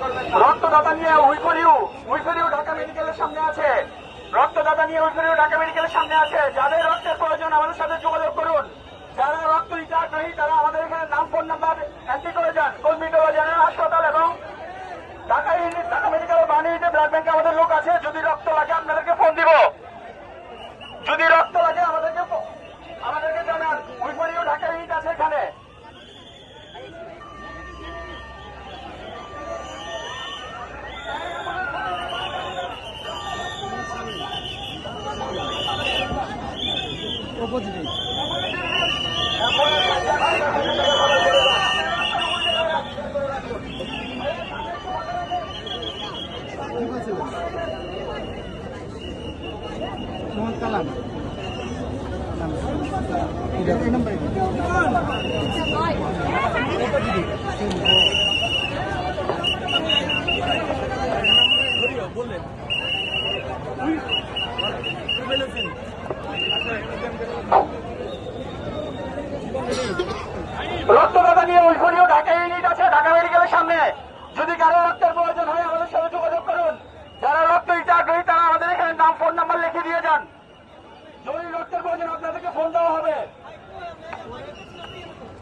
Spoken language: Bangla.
রক্তদাতা নিয়ে উইফরিউ ঢাকা মেডিকেলের সামনে আছে। রক্তদাতা নিয়ে উইফরিউ ঢাকা মেডিকেলের সামনে আছে। যাদের রক্তের প্রয়োজন আমাদের সাথে যোগাযোগ করুন। যারা রক্ত দিতে আগ্রহী তারা আমাদের এখানে নাম, ফোন নাম্বার এন্ট্রি করে যান। কলমিটোলা জেনারেল হাসপাতাল এবং ঢাকা মেডিকেলের বাণিজ্য ব্লাড ব্যাংকে আমাদের লোক আছে। যদি রক্ত লাগে আপনাদেরকে ফোন দিব। যদি রক্ত লাগে আমাদেরকে জানান। উইফরিউ ঢাকা ইউনিট আছে এখানে। কালাম